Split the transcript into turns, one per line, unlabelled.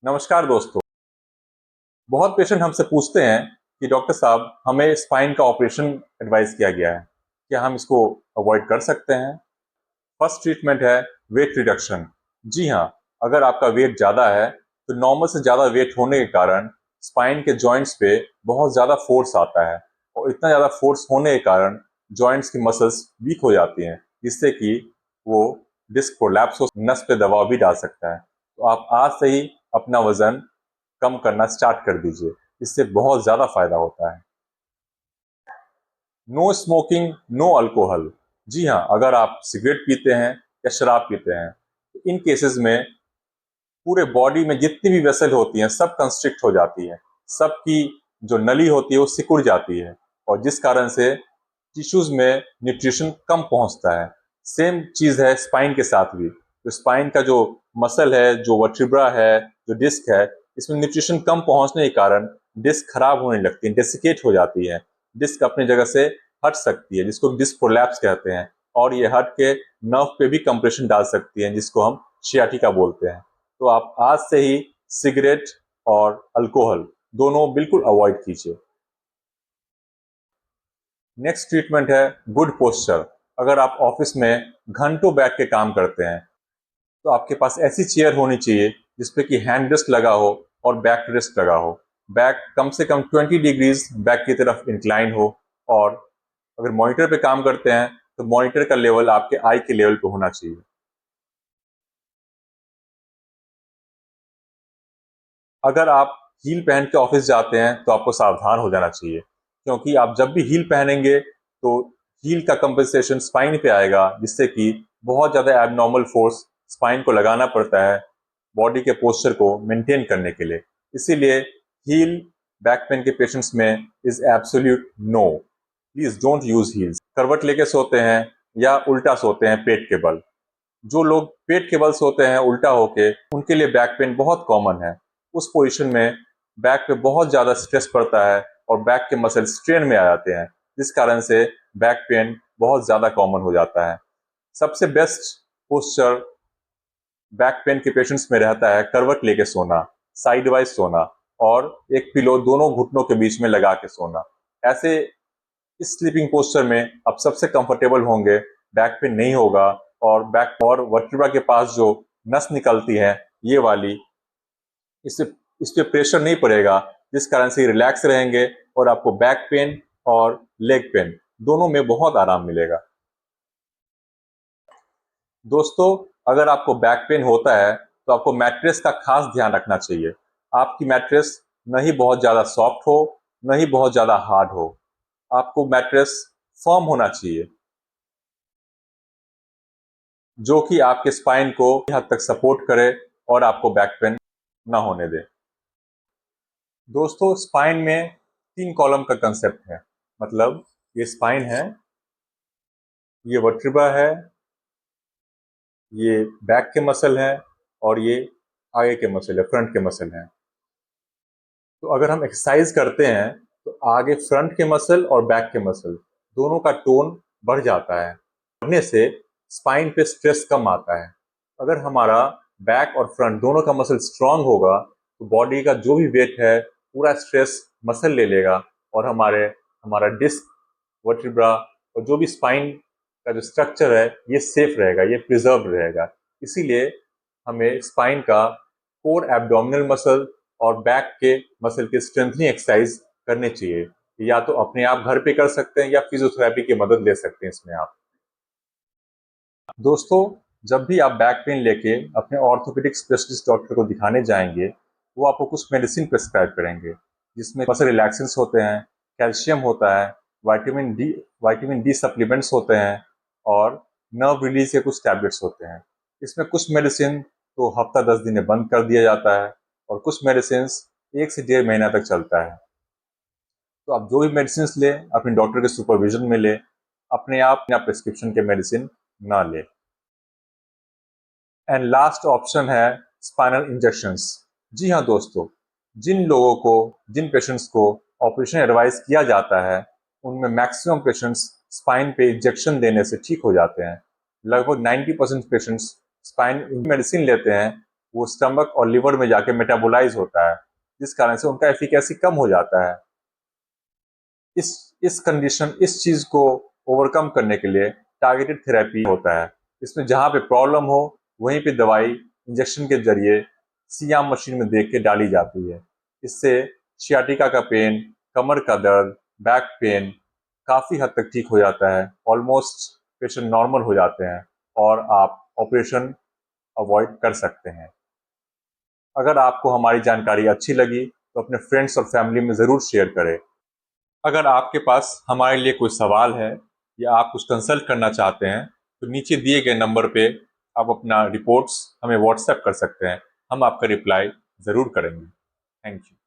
नमस्कार दोस्तों। बहुत पेशेंट हमसे पूछते हैं कि डॉक्टर साहब हमें स्पाइन का ऑपरेशन एडवाइस किया गया है, क्या हम इसको अवॉइड कर सकते हैं? फर्स्ट ट्रीटमेंट है वेट रिडक्शन। जी हाँ, अगर आपका वेट ज़्यादा है तो नॉर्मल से ज़्यादा वेट होने के कारण स्पाइन के जॉइंट्स पे बहुत ज़्यादा फोर्स आता है और इतना ज़्यादा फोर्स होने के कारण जॉइंट्स की मसल्स वीक हो जाती हैं, जिससे कि वो डिस्क प्रोलैप्स हो, नस पे दबाव भी डाल सकता है। तो आप आज से ही अपना वजन कम करना स्टार्ट कर दीजिए, इससे बहुत ज़्यादा फायदा होता है। No smoking, no alcohol. जी हाँ, अगर आप सिगरेट पीते हैं या शराब पीते हैं तो इन केसेस में पूरे बॉडी में जितनी भी वेसल होती हैं सब कंस्ट्रिक्ट हो जाती है, सबकी जो नली होती है वो सिकुड़ जाती है और जिस कारण से टिश्यूज में न्यूट्रिशन कम पहुंचता है। सेम चीज है स्पाइन के साथ भी। तो स्पाइन का जो मसल है, जो वर्टिब्रा है, जो डिस्क है, इसमें न्यूट्रिशन कम पहुंचने के कारण डिस्क खराब होने लगती है, डेसिकेट हो जाती है। डिस्क अपनी जगह से हट सकती है, जिसको डिस्क प्रोलैप्स कहते हैं, और ये हट के नर्व पे भी कंप्रेशन डाल सकती है, जिसको हम शियाटिका बोलते हैं। तो आप आज से ही सिगरेट और अल्कोहल दोनों बिल्कुल अवॉइड कीजिए। नेक्स्ट ट्रीटमेंट है गुड पोस्चर। अगर आप ऑफिस में घंटों बैठ के काम करते हैं तो आपके पास ऐसी चेयर होनी चाहिए जिसपे कि हैंड रेस्ट लगा हो और बैक रेस्ट लगा हो। बैक कम से कम 20 डिग्रीज बैक की तरफ इंक्लाइन हो, और अगर मॉनिटर पे काम करते हैं तो मॉनिटर का लेवल आपके आई के लेवल पे होना चाहिए। अगर आप हील पहन के ऑफिस जाते हैं तो आपको सावधान हो जाना चाहिए, क्योंकि आप जब भी हील पहनेंगे तो हील का कंपनसेशन स्पाइन पे आएगा, जिससे कि बहुत ज़्यादा एबनॉर्मल फोर्स स्पाइन को लगाना पड़ता है बॉडी के पोस्चर को मेंटेन करने के लिए। इसीलिए हील बैक पेन के पेशेंट्स में is absolute no. Please don't use heels. करवट लेके सोते हैं या उल्टा सोते हैं पेट के बल। जो लोग पेट के बल सोते हैं उल्टा होके, उनके लिए बैक पेन बहुत कॉमन है। उस पोजीशन में बैक पे बहुत ज़्यादा स्ट्रेस पड़ता है और बैक के मसल स्ट्रेन में आ जाते हैं, जिस कारण से बैक पेन बहुत ज़्यादा कॉमन हो जाता है। सबसे बेस्ट पोस्चर बैक पेन के पेशेंट्स में रहता है करवट लेके सोना, साइड वाइज सोना, और एक पिलो दोनों घुटनों के बीच में लगा के सोना। ऐसे इस स्लीपिंग पोस्चर में आप सबसे कंफर्टेबल होंगे, बैक पेन नहीं होगा, और बैक और वर्टिब्रा के पास जो नस निकलती है ये वाली, इससे इस पे प्रेशर नहीं पड़ेगा, जिस कारण से रिलैक्स रहेंगे और आपको बैक पेन और लेग पेन दोनों में बहुत आराम मिलेगा। दोस्तों, अगर आपको बैक पेन होता है तो आपको मैट्रेस का खास ध्यान रखना चाहिए। आपकी मैट्रेस न ही बहुत ज़्यादा सॉफ्ट हो, न ही बहुत ज़्यादा हार्ड हो। आपको मैट्रेस फर्म होना चाहिए, जो कि आपके स्पाइन को हद तक सपोर्ट करे और आपको बैक पेन ना होने दे। दोस्तों, स्पाइन में 3 कॉलम का कंसेप्ट है। मतलब ये स्पाइन है, ये वर्टिब्रा है, ये बैक के मसल है, और ये आगे के मसल है, फ्रंट के मसल हैं। तो अगर हम एक्सरसाइज करते हैं तो आगे फ्रंट के मसल और बैक के मसल दोनों का टोन बढ़ जाता है। बढ़ने से स्पाइन पे स्ट्रेस कम आता है। अगर हमारा बैक और फ्रंट दोनों का मसल स्ट्रांग होगा तो बॉडी का जो भी वेट है पूरा स्ट्रेस मसल ले लेगा, और हमारा डिस्क, वर्टिब्रा और जो भी स्पाइन का जो स्ट्रक्चर है ये सेफ रहेगा, ये प्रिजर्व रहेगा। इसीलिए हमें स्पाइन का कोर एब्डोमिनल मसल और बैक के मसल की स्ट्रेंथनिंग एक्सरसाइज करनी चाहिए। या तो अपने आप घर पे कर सकते हैं या फिजियोथेरेपी की मदद ले सकते हैं इसमें आप। दोस्तों, जब भी आप बैक पेन लेके अपने ऑर्थोपेडिक स्पेशलिस्ट डॉक्टर को दिखाने जाएंगे, वो आपको कुछ मेडिसिन प्रेस्क्राइब करेंगे, जिसमें मसल रिलैक्सेंस होते हैं, कैल्शियम होता है, विटामिन डी सप्लीमेंट्स होते हैं, और नर्व रिलीज के कुछ टैबलेट्स होते हैं। इसमें कुछ मेडिसिन तो हफ्ता 10 दिन में बंद कर दिया जाता है, और कुछ मेडिसिन 1 से 1.5 महीना तक चलता है। तो आप जो भी मेडिसिन लें अपने डॉक्टर के सुपरविजन में लें, अपने आप या प्रिस्क्रिप्शन के मेडिसिन ना लें। एंड लास्ट ऑप्शन है स्पाइनल इंजेक्शंस। जी हाँ दोस्तों, जिन पेशेंट्स को ऑपरेशन एडवाइस किया जाता है उनमें मैक्सिमम पेशेंट्स स्पाइन पे इंजेक्शन देने से ठीक हो जाते हैं। लगभग 90% पेशेंट्स स्पाइन मेडिसिन लेते हैं, वो स्टमक और लिवर में जाके मेटाबोलाइज होता है, जिस कारण से उनका एफिकेसी कम हो जाता है। इस चीज को ओवरकम करने के लिए टारगेटेड थेरेपी होता है। इसमें जहाँ पे प्रॉब्लम हो वहीं पे दवाई इंजेक्शन के जरिए सीएम मशीन में देख के डाली जाती है। इससे सियाटिका का पेन, कमर का दर्द, बैक पेन काफी हद तक ठीक हो जाता है। ऑलमोस्ट पेशेंट नॉर्मल हो जाते हैं और आप ऑपरेशन अवॉइड कर सकते हैं। अगर आपको हमारी जानकारी अच्छी लगी तो अपने फ्रेंड्स और फैमिली में ज़रूर शेयर करें। अगर आपके पास हमारे लिए कोई सवाल है या आप कुछ कंसल्ट करना चाहते हैं तो नीचे दिए गए नंबर पे आप अपना रिपोर्ट्स हमें व्हाट्सएप कर सकते हैं। हम आपका रिप्लाई ज़रूर करेंगे। Thank you.